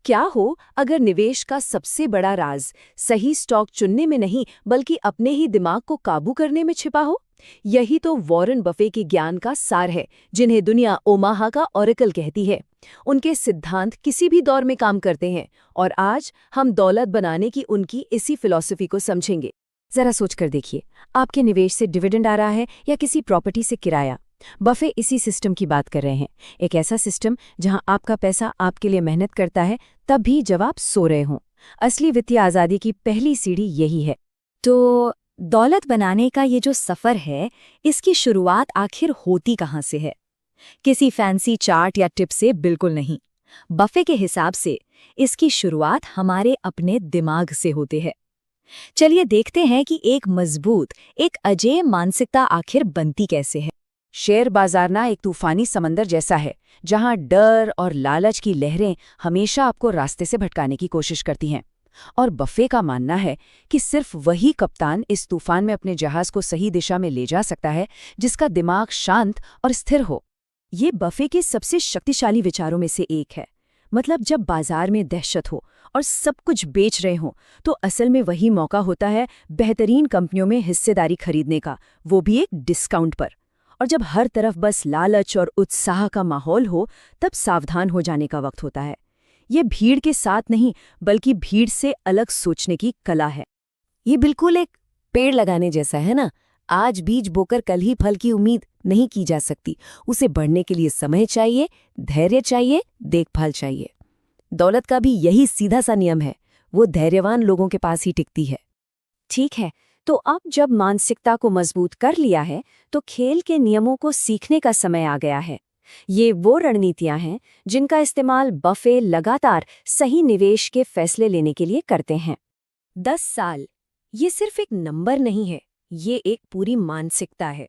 क्या हो अगर निवेश का सबसे बड़ा राज सही स्टॉक चुनने में नहीं बल्कि अपने ही दिमाग को काबू करने में छिपा हो? यही तो वॉरेन बफे के ज्ञान का सार है, जिन्हें दुनिया ओमाहा का ओरेकल कहती है। उनके सिद्धांत किसी भी दौर में काम करते हैं और आज हम दौलत बनाने की उनकी इसी फिलॉसफी को समझेंगे। जरा सोचकर देखिए, आपके निवेश से डिविडेंड आ रहा है या किसी प्रॉपर्टी से किराया। बफे इसी सिस्टम की बात कर रहे हैं, एक ऐसा सिस्टम जहां आपका पैसा आपके लिए मेहनत करता है तब भी जब आप सो रहे हों। असली वित्तीय आज़ादी की पहली सीढ़ी यही है। तो दौलत बनाने का ये जो सफ़र है, इसकी शुरुआत आखिर होती कहाँ से है? किसी फैंसी चार्ट या टिप से बिल्कुल नहीं। बफे के हिसाब से इसकी शुरुआत हमारे अपने दिमाग से होती है। चलिए देखते हैं कि एक मजबूत, एक अजेय मानसिकता आखिर बनती कैसे है। शेयर बाजार ना एक तूफानी समंदर जैसा है, जहां डर और लालच की लहरें हमेशा आपको रास्ते से भटकाने की कोशिश करती हैं। और बफे का मानना है कि सिर्फ वही कप्तान इस तूफान में अपने जहाज को सही दिशा में ले जा सकता है, जिसका दिमाग शांत और स्थिर हो। ये बफे के सबसे शक्तिशाली विचारों में से एक है। मतलब जब बाजार में दहशत हो और सब कुछ बेच रहे हों, तो असल में वही मौका होता है बेहतरीन कंपनियों में हिस्सेदारी खरीदने का, वो भी एक डिस्काउंट पर। और जब हर तरफ बस लालच और उत्साह का माहौल हो, तब सावधान हो जाने का वक्त होता है। ये भीड़ के साथ नहीं, बल्कि भीड़ से अलग सोचने की कला है। ये बिल्कुल एक पेड़ लगाने जैसा है ना। आज बीज बोकर कल ही फल की उम्मीद नहीं की जा सकती। उसे बढ़ने के लिए समय चाहिए, धैर्य चाहिए, देखभाल चाहिए। दौलत का भी यही सीधा सा नियम है, वो धैर्यवान लोगों के पास ही टिकती है। ठीक है, तो अब जब मानसिकता को मजबूत कर लिया है, तो खेल के नियमों को सीखने का समय आ गया है। ये वो रणनीतियां हैं जिनका इस्तेमाल बफे लगातार सही निवेश के फैसले लेने के लिए करते हैं। 10 साल, ये सिर्फ एक नंबर नहीं है, ये एक पूरी मानसिकता है।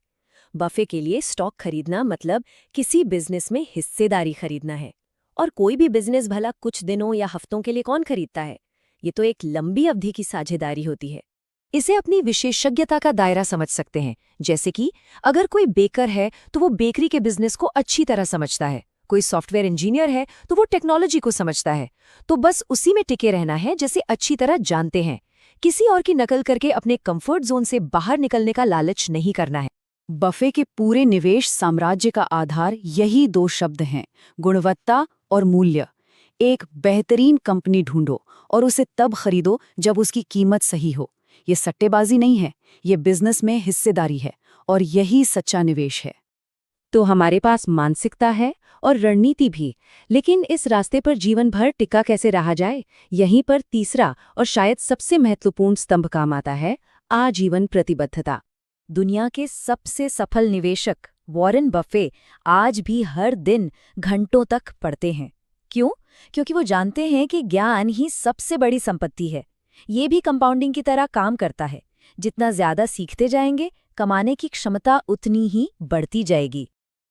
बफे के लिए स्टॉक खरीदना मतलब किसी बिजनेस में हिस्सेदारी खरीदना है। और कोई भी बिजनेस भला कुछ दिनों या हफ्तों के लिए कौन खरीदता है? ये तो एक लंबी अवधि की साझेदारी होती है। इसे अपनी विशेषज्ञता का दायरा समझ सकते हैं। जैसे कि अगर कोई बेकर है तो वो बेकरी के बिजनेस को अच्छी तरह समझता है, कोई सॉफ्टवेयर इंजीनियर है तो वो टेक्नोलॉजी को समझता है। तो बस उसी में टिके रहना है जैसे अच्छी तरह जानते हैं। किसी और की नकल करके अपने कंफर्ट जोन से बाहर निकलने का लालच नहीं करना है। बफे के पूरे निवेश साम्राज्य का आधार यही 2 शब्द हैं, गुणवत्ता और मूल्य। एक बेहतरीन कंपनी ढूंढो और उसे तब खरीदो जब उसकी कीमत सही हो। ये सट्टेबाजी नहीं है, ये बिजनेस में हिस्सेदारी है, और यही सच्चा निवेश है। तो हमारे पास मानसिकता है और रणनीति भी, लेकिन इस रास्ते पर जीवन भर टिका कैसे रहा जाए? यहीं पर तीसरा और शायद सबसे महत्वपूर्ण स्तंभ काम आता है, आजीवन प्रतिबद्धता। दुनिया के सबसे सफल निवेशक वॉरेन बफे आज भी हर दिन घंटों तक पढ़ते हैं। क्यों? क्योंकि वो जानते हैं कि ज्ञान ही सबसे बड़ी संपत्ति है। ये भी कंपाउंडिंग की तरह काम करता है। जितना ज्यादा सीखते जाएंगे, कमाने की क्षमता उतनी ही बढ़ती जाएगी।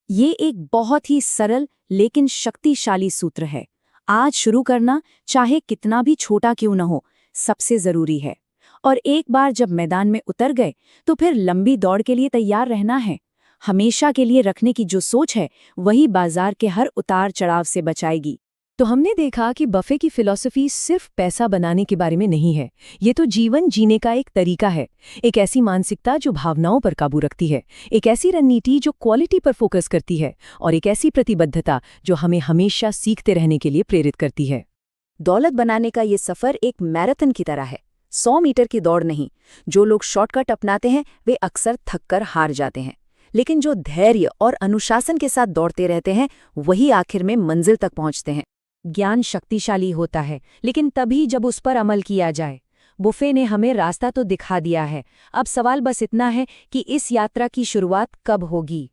ये एक बहुत ही सरल लेकिन शक्तिशाली सूत्र है। आज शुरू करना, चाहे कितना भी छोटा क्यों न हो, सबसे जरूरी है। और एक बार जब मैदान में उतर गए, तो फिर लंबी दौड़ के लिए तैयार रहना है। हमेशा के लिए रखने की जो सोच है, वही बाजार के हर उतार चढ़ाव से बचाएगी। तो हमने देखा कि बफे की फिलॉसफी सिर्फ पैसा बनाने के बारे में नहीं है, ये तो जीवन जीने का एक तरीका है। एक ऐसी मानसिकता जो भावनाओं पर काबू रखती है, एक ऐसी रणनीति जो क्वालिटी पर फोकस करती है, और एक ऐसी प्रतिबद्धता जो हमें हमेशा सीखते रहने के लिए प्रेरित करती है। दौलत बनाने का ये सफर एक मैराथन की तरह है, 100 मीटर की दौड़ नहीं। जो लोग शॉर्टकट अपनाते हैं वे अक्सर थककर हार जाते हैं, लेकिन जो धैर्य और अनुशासन के साथ दौड़ते रहते हैं, वही आखिर में मंजिल तक पहुंचते हैं। ज्ञान शक्तिशाली होता है, लेकिन तभी जब उस पर अमल किया जाए। बुफे ने हमें रास्ता तो दिखा दिया है, अब सवाल बस इतना है कि इस यात्रा की शुरुआत कब होगी।